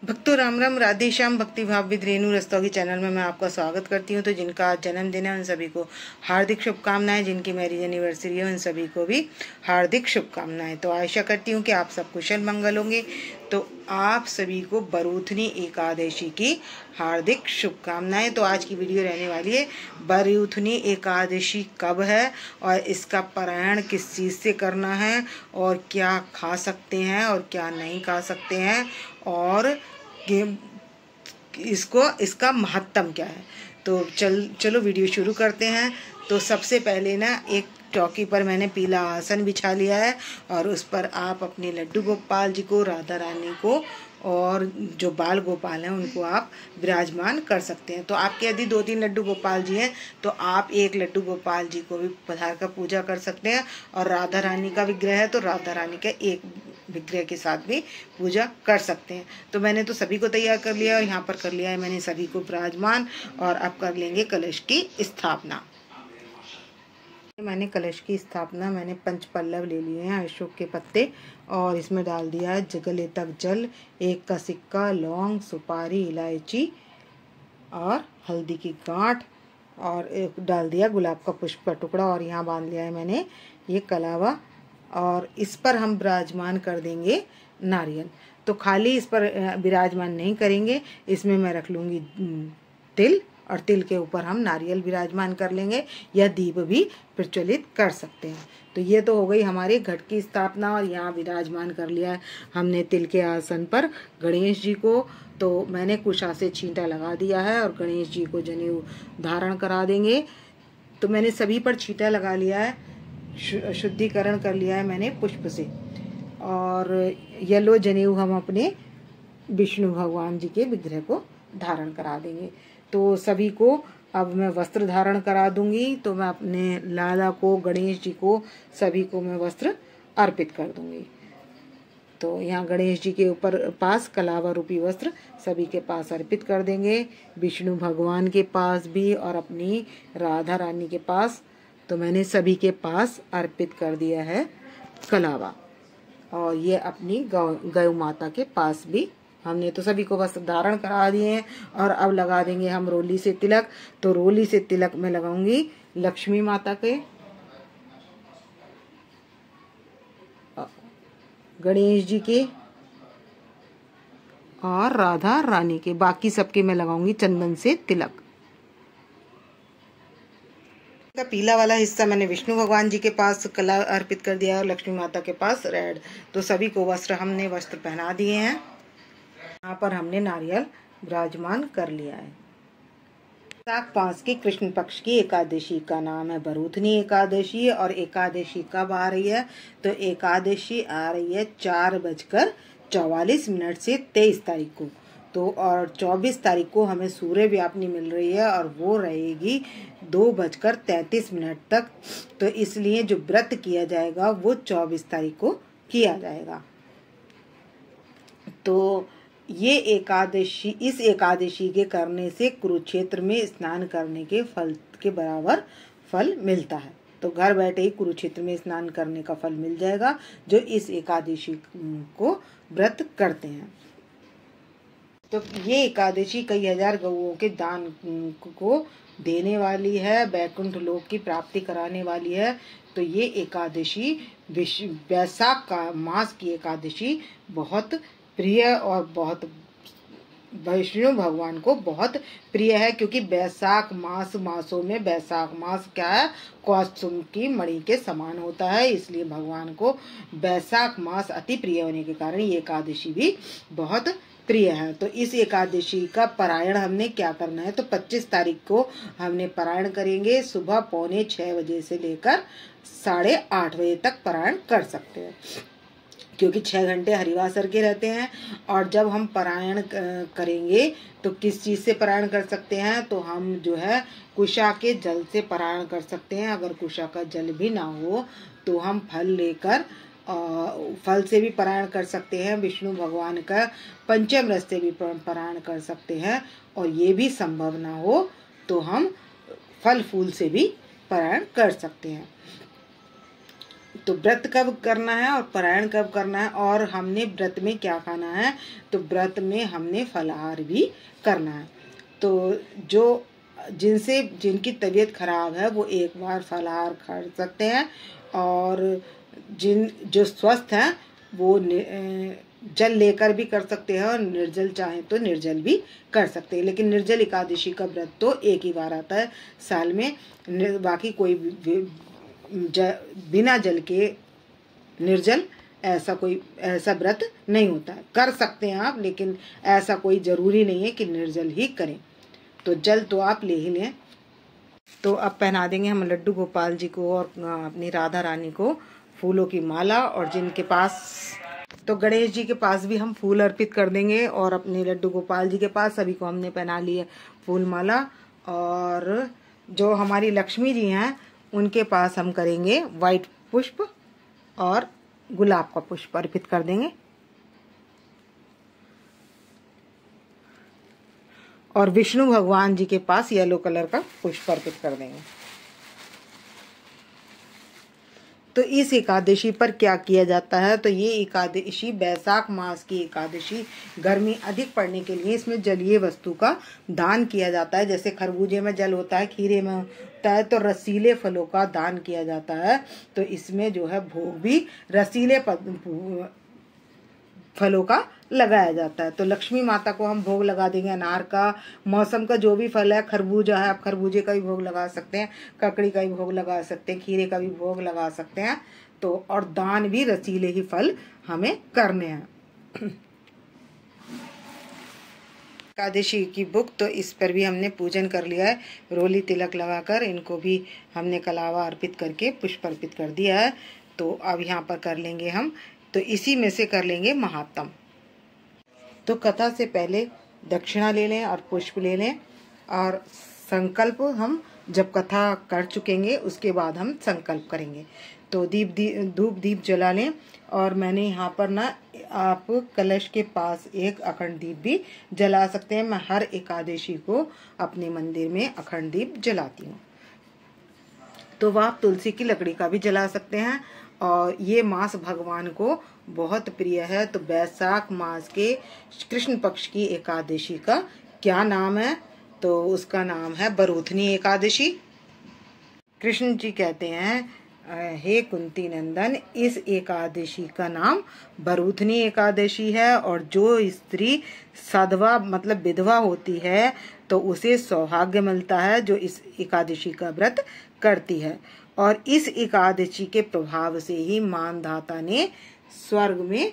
भक्तों राम राम, राधे श्याम। भक्ति भाव विद रेणु रस्तोगी चैनल में मैं आपका स्वागत करती हूँ। तो जिनका आज जन्मदिन है उन सभी को हार्दिक शुभकामनाएं, जिनकी मैरिज एनिवर्सरी है उन सभी को भी हार्दिक शुभकामनाएं। तो आशा करती हूँ कि आप सब कुशल मंगल होंगे। तो आप सभी को बरूथनी एकादशी की हार्दिक शुभकामनाएं। तो आज की वीडियो रहने वाली है बरूथनी एकादशी कब है और इसका पारायण किस चीज़ से करना है और क्या खा सकते हैं और क्या नहीं खा सकते हैं और इसका महत्तम क्या है। तो चलो वीडियो शुरू करते हैं। तो सबसे पहले ना एक चौकी पर मैंने पीला आसन बिछा लिया है और उस पर आप अपने लड्डू गोपाल जी को, राधा रानी को और जो बाल गोपाल हैं उनको आप विराजमान कर सकते हैं। तो आपके यदि 2-3 लड्डू गोपाल जी हैं तो आप एक लड्डू गोपाल जी को भी पधार कर पूजा कर सकते हैं और राधा रानी का विग्रह है तो राधा रानी के एक विग्रह के साथ भी पूजा कर सकते हैं। तो मैंने तो सभी को तैयार कर लिया और यहाँ पर कर लिया है मैंने सभी को विराजमान। और अब कर लेंगे कलश की स्थापना। मैंने कलश की स्थापना मैंने 5 पल्लव ले लिए हैं, अशोक के पत्ते, और इसमें डाल दिया है गले तक जल, 1 का सिक्का, लौंग, सुपारी, इलायची और हल्दी की गांठ, और एक डाल दिया गुलाब का पुष्प का टुकड़ा, और यहाँ बांध लिया है मैंने ये कलावा। और इस पर हम विराजमान कर देंगे नारियल। तो खाली इस पर विराजमान नहीं करेंगे, इसमें मैं रख लूँगी तिल, और तिल के ऊपर हम नारियल विराजमान कर लेंगे या दीप भी प्रज्वलित कर सकते हैं। तो ये तो हो गई हमारी घट की स्थापना। और यहाँ विराजमान कर लिया है हमने तिल के आसन पर गणेश जी को। तो मैंने कुशा से छींटा लगा दिया है और गणेश जी को जनेऊ धारण करा देंगे। तो मैंने सभी पर छींटा लगा लिया है, शुद्धिकरण कर लिया है मैंने पुष्प से। और येलो जनेऊ हम अपने विष्णु भगवान जी के विग्रह को धारण करा देंगे। तो सभी को अब मैं वस्त्र धारण करा दूंगी। तो मैं अपने लाला को, गणेश जी को, सभी को मैं वस्त्र अर्पित कर दूंगी। तो यहाँ गणेश जी के ऊपर पास कलावा रूपी वस्त्र सभी के पास अर्पित कर देंगे, विष्णु भगवान के पास भी और अपनी राधा रानी के पास। तो मैंने सभी के पास अर्पित कर दिया है कलावा। और ये अपनी गौ माता के पास भी हमने तो सभी को वस्त्र धारण करा दिए हैं। और अब लगा देंगे हम रोली से तिलक। तो रोली से तिलक में लगाऊंगी लक्ष्मी माता के, गणेश जी के और राधा रानी के। बाकी सबके मैं लगाऊंगी चंदन से तिलक। का पीला वाला हिस्सा मैंने विष्णु भगवान जी के पास कला अर्पित कर दिया और लक्ष्मी माता के पास रेड। तो सभी को हमने वस्त्र पहना दिए हैं। यहाँ पर हमने नारियल विराजमान कर लिया है। वैशाख मास की कृष्ण पक्ष की एकादशी का नाम है बरूथनी एकादशी। और एकादशी कब आ रही है? तो एकादशी आ रही है 4:44 से 23 तारीख को। तो और 24 तारीख को हमें सूर्य व्यापनी मिल रही है और वो रहेगी 2:33 तक। तो इसलिए जो व्रत किया जाएगा वो 24 तारीख को किया जाएगा। तो ये एकादशी, इस एकादशी के करने से कुरुक्षेत्र में स्नान करने के फल के बराबर फल मिलता है। तो घर बैठे ही कुरुक्षेत्र में स्नान करने का फल मिल जाएगा जो इस एकादशी को व्रत करते हैं। तो ये एकादशी कई हजार गौओं के दान को देने वाली है, बैकुंठ लोक की प्राप्ति कराने वाली है। तो ये एकादशी वैशाख का मास की एकादशी बहुत प्रिय और बहुत विष्णु भगवान को बहुत प्रिय है, क्योंकि वैशाख मासों में वैशाख मास क्या है, कौस्तुभ की मणि के समान होता है। इसलिए भगवान को वैशाख मास अति प्रिय होने के कारण ये एकादशी भी बहुत प्रिय है। तो इस एकादशी का पारायण हमने क्या करना है? तो 25 तारीख को हमने पारायण करेंगे। सुबह 5:45 बजे से लेकर 8:30 बजे तक पारायण कर सकते हैं, क्योंकि 6 घंटे हरिवासर के रहते हैं। और जब हम पारायण करेंगे तो किस चीज़ से पारायण कर सकते हैं? तो हम जो है कुशा के जल से पारायण कर सकते हैं। अगर कुशा का जल भी ना हो तो हम फल लेकर फल से भी पारायण कर सकते हैं। विष्णु भगवान का पंचामृत से भी पारायण कर सकते हैं। और ये भी संभव ना हो तो हम फल फूल से भी पारायण कर सकते हैं। तो व्रत कब करना है और पारायण कब करना है, और हमने व्रत में क्या खाना है, तो व्रत में हमने फलाहार भी करना है। तो जो जिनकी तबीयत खराब है वो एक बार फलाहार खा सकते हैं, और जो स्वस्थ हैं वो जल लेकर भी कर सकते हैं, और निर्जल चाहे तो निर्जल भी कर सकते हैं। लेकिन निर्जल एकादशी का व्रत तो एक ही बार आता है साल में, बाकी कोई बिना जल के निर्जल ऐसा व्रत नहीं होता है। कर सकते हैं आप, लेकिन ऐसा कोई ज़रूरी नहीं है कि निर्जल ही करें। तो जल तो आप ले ही लें। तो अब पहना देंगे हम लड्डू गोपाल जी को और अपनी राधा रानी को फूलों की माला, और जिनके पास तो गणेश जी के पास भी हम फूल अर्पित कर देंगे, और अपने लड्डू गोपाल जी के पास सभी को हमने पहना ली है फूल माला। और जो हमारी लक्ष्मी जी हैं उनके पास हम करेंगे वाइट पुष्प और गुलाब का पुष्प अर्पित कर देंगे, और विष्णु भगवान जी के पास येलो कलर का पुष्प अर्पित कर देंगे। तो इस एकादशी पर क्या किया जाता है, तो ये एकादशी बैसाख मास की एकादशी गर्मी अधिक पड़ने के लिए इसमें जलीय वस्तु का दान किया जाता है। जैसे खरबूजे में जल होता है, खीरे में होता है, तो रसीले फलों का दान किया जाता है। तो इसमें जो है भोग भी रसीले फलों का लगाया जाता है। तो लक्ष्मी माता को हम भोग लगा देंगे अनार का, मौसम का जो भी फल है, खरबूजा है, आप खरबूजे का भी भोग लगा सकते हैं, ककड़ी का भी भोग लगा सकते हैं, खीरे का भी भोग लगा सकते हैं। तो और दान भी रसीले ही फल हमें करने हैं। एकादशी की बुक, तो इस पर भी हमने पूजन कर लिया है, रोली तिलक लगाकर इनको भी हमने कलावा अर्पित करके पुष्प अर्पित कर दिया है। तो अब यहाँ पर कर लेंगे हम, तो इसी में से कर लेंगे महात्म। तो कथा से पहले दक्षिणा ले लें और पुष्प ले लें, और संकल्प हम जब कथा कर चुकेंगे उसके बाद हम संकल्प करेंगे। तो धूप दीप जला लें, और मैंने यहाँ पर ना आप कलश के पास एक अखंड दीप भी जला सकते हैं। मैं हर एकादशी को अपने मंदिर में अखंड दीप जलाती हूँ। तो वह आप तुलसी की लकड़ी का भी जला सकते हैं, और ये मास भगवान को बहुत प्रिय है। तो बैसाख मास के कृष्ण पक्ष की एकादशी का क्या नाम है, तो उसका नाम है बरूथनी एकादशी। कृष्ण जी कहते हैं, हे कुंती नंदन, इस एकादशी का नाम बरूथनी एकादशी है, और जो स्त्री साधवा मतलब विधवा होती है तो उसे सौभाग्य मिलता है जो इस एकादशी का व्रत करती है। और इस एकादशी के प्रभाव से ही मानधाता ने स्वर्ग में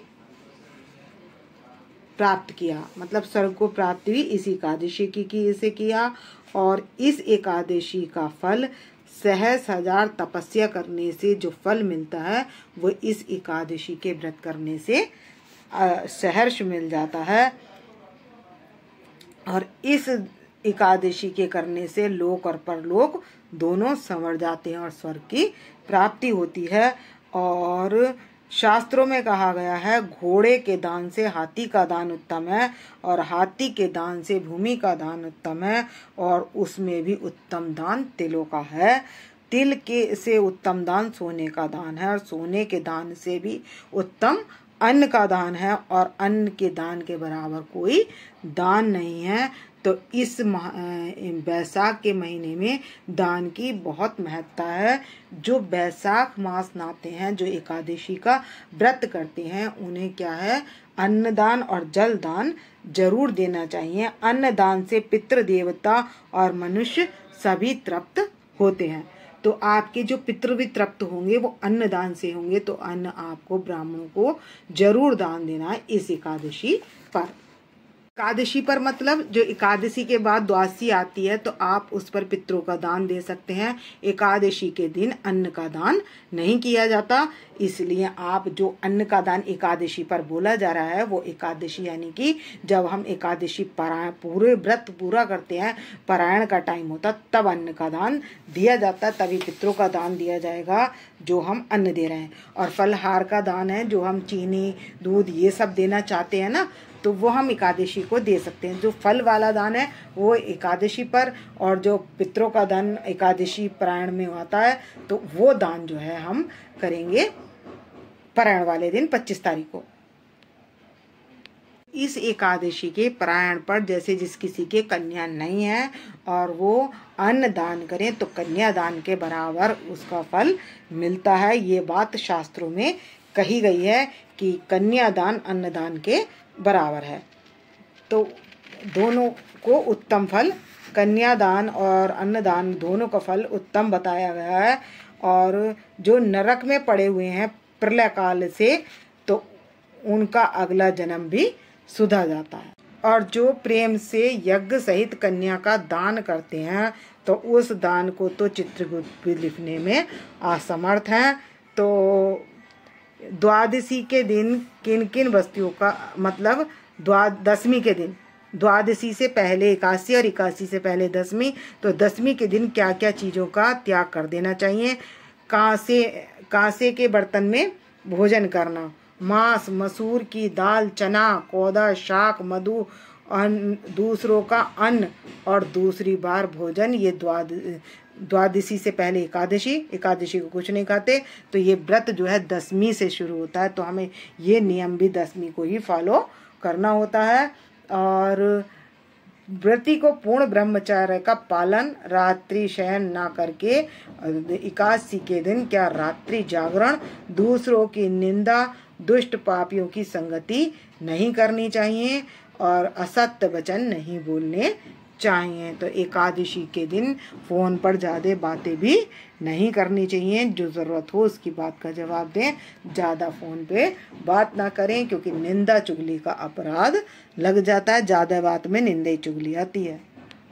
प्राप्त किया, मतलब स्वर्ग को प्राप्ति भी इस एकादशी की से किया। और इस एकादशी का फल सहस्र हजार तपस्या करने से जो फल मिलता है वो इस एकादशी के व्रत करने से सहर्ष मिल जाता है। और इस एकादशी के करने से लोक और परलोक दोनों संवर जाते हैं और स्वर्ग की प्राप्ति होती है। और शास्त्रों में कहा गया है, घोड़े के दान से हाथी का दान उत्तम है, और हाथी के दान से भूमि का दान उत्तम है, और उसमें भी उत्तम दान तिलों का है। तिल के से उत्तम दान सोने का दान है, और सोने के दान से भी उत्तम अन्न का दान है, और अन्न के दान के बराबर कोई दान नहीं है। तो इस बैसाख के महीने में दान की बहुत महत्ता है। जो बैसाख मास नाते हैं, जो एकादशी का व्रत करते हैं, उन्हें क्या है, अन्नदान और जल दान जरूर देना चाहिए। अन्न दान से पितृ देवता और मनुष्य सभी तृप्त होते हैं। तो आपके जो पितृ भी तृप्त होंगे वो अन्न दान से होंगे। तो अन्न आपको ब्राह्मणों को जरूर दान देना है इस एकादशी पर। एकादशी पर मतलब जो एकादशी के बाद द्वादशी आती है तो आप उस पर पितरों का दान दे सकते हैं। एकादशी के दिन अन्न का दान नहीं किया जाता, इसलिए आप जो अन्न का दान एकादशी पर बोला जा रहा है वो एकादशी यानी कि जब हम एकादशी पूरे व्रत पूरा करते हैं, पारायण का टाइम होता तब अन्न का दान दिया जाता है, तभी पितरों का दान दिया जाएगा जो हम अन्न दे रहे हैं। और फलहार का दान है, जो हम चीनी दूध ये सब देना चाहते हैं ना, तो वो हम एकादशी को दे सकते हैं। जो फल वाला दान है वो एकादशी पर, और जो पितरों का दान एकादशी पारायण में होता है तो वो दान जो है हम करेंगे पारायण वाले दिन 25 तारीख को। इस एकादशी के पारायण पर जैसे जिस किसी के कन्या नहीं है और वो अन्न दान करें तो कन्या दान के बराबर उसका फल मिलता है। ये बात शास्त्रों में कही गई है कि कन्या दान अन्न दान के बराबर है। तो दोनों को उत्तम फल, कन्या दान और अन्न दान दोनों का फल उत्तम बताया गया है। और जो नरक में पड़े हुए हैं प्रलय काल से, तो उनका अगला जन्म भी सुधर जाता है। और जो प्रेम से यज्ञ सहित कन्या का दान करते हैं तो उस दान को तो चित्रगुप्त भी लिखने में असमर्थ हैं। तो द्वादशी के दिन किन किन वस्तुओं का, मतलब दशमी के दिन, द्वादशी से पहले एकादशी और एकादशी से पहले दशमी, तो दशमी के दिन क्या क्या चीज़ों का त्याग कर देना चाहिए। कांसे के बर्तन में भोजन करना, मांस, मसूर की दाल, चना, कौदा, शाक, मधु, दूसरों का अन्न और दूसरी बार भोजन। ये द्वादशी से पहले एकादशी को कुछ नहीं खाते। तो ये व्रत जो है दशमी से शुरू होता है, तो हमें ये नियम भी दशमी को ही फॉलो करना होता है। और व्रती को पूर्ण ब्रह्मचर्य का पालन, रात्रि शयन ना करके एकादशी के दिन क्या रात्रि जागरण, दूसरों की निंदा, दुष्ट पापियों की संगति नहीं करनी चाहिए और असत्य वचन नहीं बोलने चाहिए। तो एकादशी के दिन फ़ोन पर ज़्यादा बातें भी नहीं करनी चाहिए। जो ज़रूरत हो उसकी बात का जवाब दें, ज़्यादा फ़ोन पे बात ना करें क्योंकि निंदा चुगली का अपराध लग जाता है। ज़्यादा बात में निंदा चुगली आती है।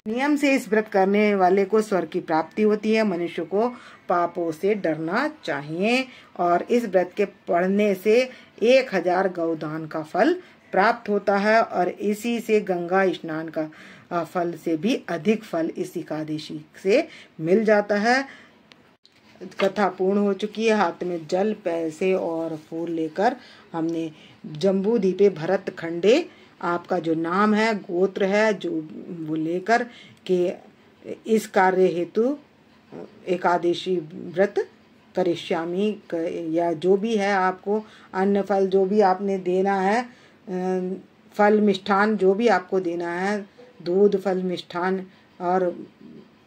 नियम से इस व्रत करने वाले को स्वर्ग की प्राप्ति होती है। मनुष्य को पापों से डरना चाहिए और इस व्रत के पढ़ने से 1000 गौदान का फल प्राप्त होता है और इसी से गंगा स्नान का फल से भी अधिक फल इस एकादशी से मिल जाता है। कथा पूर्ण हो चुकी है। हाथ में जल, पैसे और फूल लेकर हमने जम्बूद्वीपे भरत खंडे, आपका जो नाम है, गोत्र है, जो वो लेकर के इस कार्य हेतु एकादशी व्रत करिष्यामि, या जो भी है आपको अन्न फल जो भी आपने देना है, फल मिष्ठान जो भी आपको देना है, दूध फल मिष्ठान और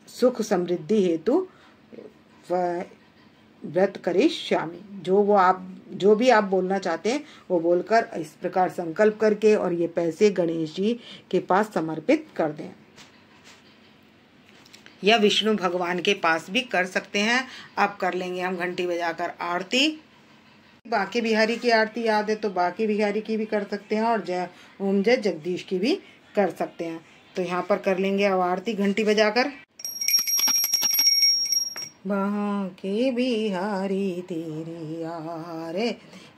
सुख समृद्धि हेतु व्रत करिष्यामि, जो भी आप बोलना चाहते हैं वो बोलकर इस प्रकार संकल्प करके और ये पैसे गणेश जी के पास समर्पित कर दें, या विष्णु भगवान के पास भी कर सकते हैं। अब कर लेंगे हम घंटी बजाकर आरती। बांके बिहारी की आरती याद है तो बांके बिहारी की भी कर सकते हैं और जय ओम जय जगदीश की भी कर सकते हैं। तो यहाँ पर कर लेंगे अब आरती घंटी बजाकर। बांके बिहारी तेरी आरती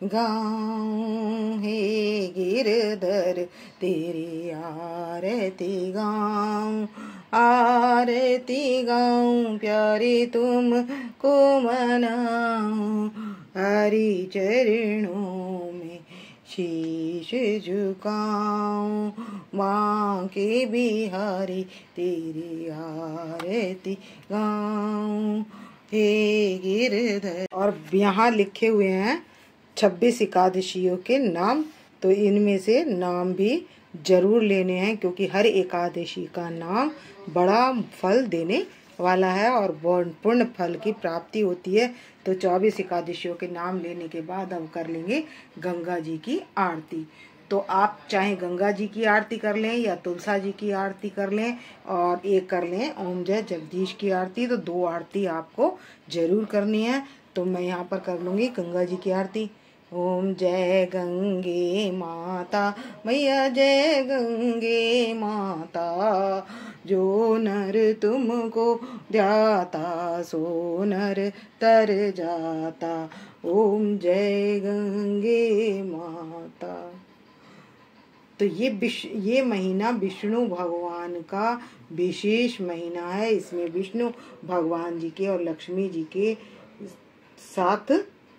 गाऊं, हे गिरधर तेरी आरती गाऊं, आरती गाऊं प्यारे तुमको मनाऊं, हरि चरणों में शीश झुकाऊं, बांके बिहारी तेरी आरती गाऊं, हे गिरधर। और यहाँ लिखे हुए हैं 26 एकादशियों के नाम, तो इनमें से नाम भी जरूर लेने हैं क्योंकि हर एकादशी का नाम बड़ा फल देने वाला है और पूर्ण फल की प्राप्ति होती है। तो 24 एकादशियों के नाम लेने के बाद हम कर लेंगे गंगा जी की आरती। तो आप चाहे गंगा जी की आरती कर लें या तुलसा जी की आरती कर लें और एक कर लें ओम जय जगदीश की आरती। तो 2 आरती आपको जरूर करनी है। तो मैं यहाँ पर कर लूँगी गंगा जी की आरती। ओम जय गंगे माता मैया, जय गंगे माता, जो नर तुमको ध्याता सो नर तर जाता, ओम जय गंगे माता। तो ये महीना विष्णु भगवान का विशेष महीना है। इसमें विष्णु भगवान जी के और लक्ष्मी जी के साथ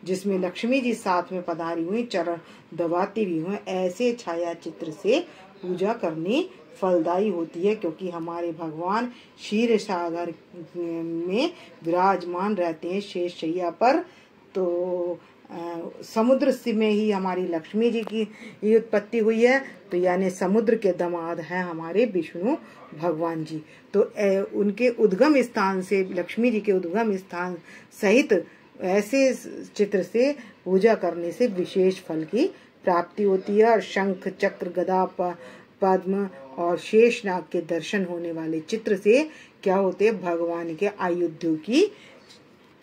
जिसमें लक्ष्मी जी साथ में पधारी हुई, चरण दबाती हुई हुई, ऐसे छाया चित्र से पूजा करनी फलदायी होती है, क्योंकि हमारे भगवान क्षीर सागर में विराजमान रहते हैं शेष शैया पर। तो समुद्र से में ही हमारी लक्ष्मी जी की उत्पत्ति हुई है, तो यानी समुद्र के दामाद हैं हमारे विष्णु भगवान जी। तो उनके उद्गम स्थान से, लक्ष्मी जी के उद्गम स्थान सहित ऐसे चित्र से पूजा करने से विशेष फल की प्राप्ति होती है। और शंख, चक्र, गदा, पद्म और शेषनाग के दर्शन होने वाले चित्र से क्या होते हैं, भगवान के आयुध्यों की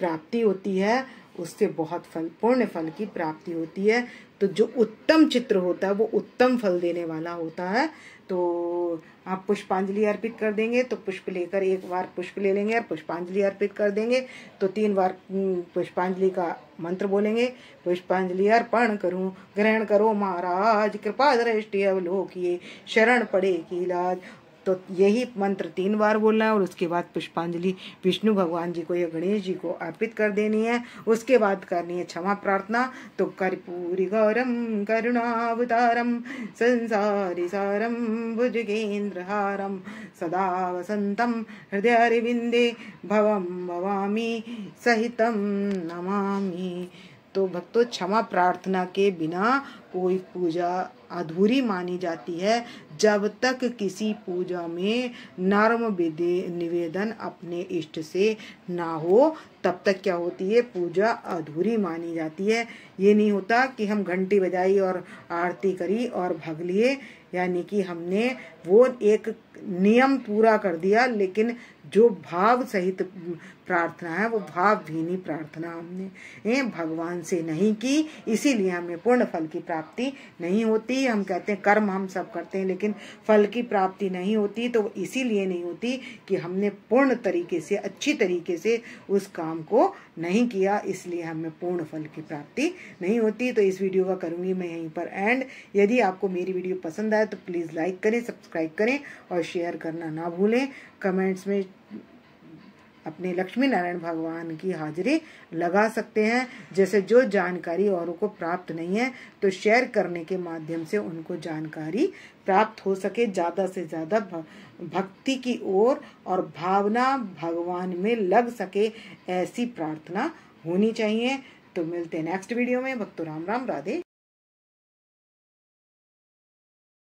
प्राप्ति होती है, उससे बहुत पूर्ण फल की प्राप्ति होती है। तो जो उत्तम चित्र होता है वो उत्तम फल देने वाला होता है। तो आप पुष्पांजलि अर्पित कर देंगे तो पुष्प लेकर, एक बार पुष्प ले लेंगे और पुष्पांजलि अर्पित कर देंगे तो 3 बार पुष्पांजलि का मंत्र बोलेंगे। पुष्पांजलि अर्पण करूं, ग्रहण करो महाराज, कृपा दृष्टि अवलोकिए, शरण पड़े की लाज। तो यही मंत्र 3 बार बोलना है और उसके बाद पुष्पांजलि विष्णु भगवान जी को या गणेश जी को अर्पित कर देनी है। उसके बाद करनी है क्षमा प्रार्थना। तो कर्पूरी गौरम करुणावतारम संसारी सारम भुजगेंद्रहारम सदा वसंतम हृदयारविंदे भवम भवामी सहितम नमामि। तो भक्तों, क्षमा प्रार्थना के बिना कोई पूजा अधूरी मानी जाती है। जब तक किसी पूजा में नर्म निवेदन अपने इष्ट से ना हो, तब तक क्या होती है, पूजा अधूरी मानी जाती है। ये नहीं होता कि हम घंटी बजाई और आरती करी और भाग लिए, यानी कि हमने वो एक नियम पूरा कर दिया, लेकिन जो भाव सहित प्रार्थना है वो भावहीनी प्रार्थना हमने भगवान से नहीं की, इसीलिए हमें पूर्ण फल की प्राप्ति नहीं होती। हम कहते हैं कर्म हम सब करते हैं लेकिन फल की प्राप्ति नहीं होती, तो इसीलिए नहीं होती कि हमने पूर्ण तरीके से, अच्छी तरीके से उस काम को नहीं किया, इसलिए हमें पूर्ण फल की प्राप्ति नहीं होती। तो इस वीडियो का करूँगी मैं यहीं पर एंड। यदि आपको मेरी वीडियो पसंद आए तो प्लीज़ लाइक करें, सब्सक्राइब करें और शेयर करना ना भूलें। कमेंट्स में अपने लक्ष्मी नारायण भगवान की हाजिरी लगा सकते हैं। जैसे जो जानकारी औरों को प्राप्त नहीं है तो शेयर करने के माध्यम से उनको जानकारी प्राप्त हो सके, ज़्यादा से ज़्यादा भक्ति की ओर और भावना भगवान में लग सके, ऐसी प्रार्थना होनी चाहिए। तो मिलते हैं नेक्स्ट वीडियो में। भक्तों राम राम, राधे।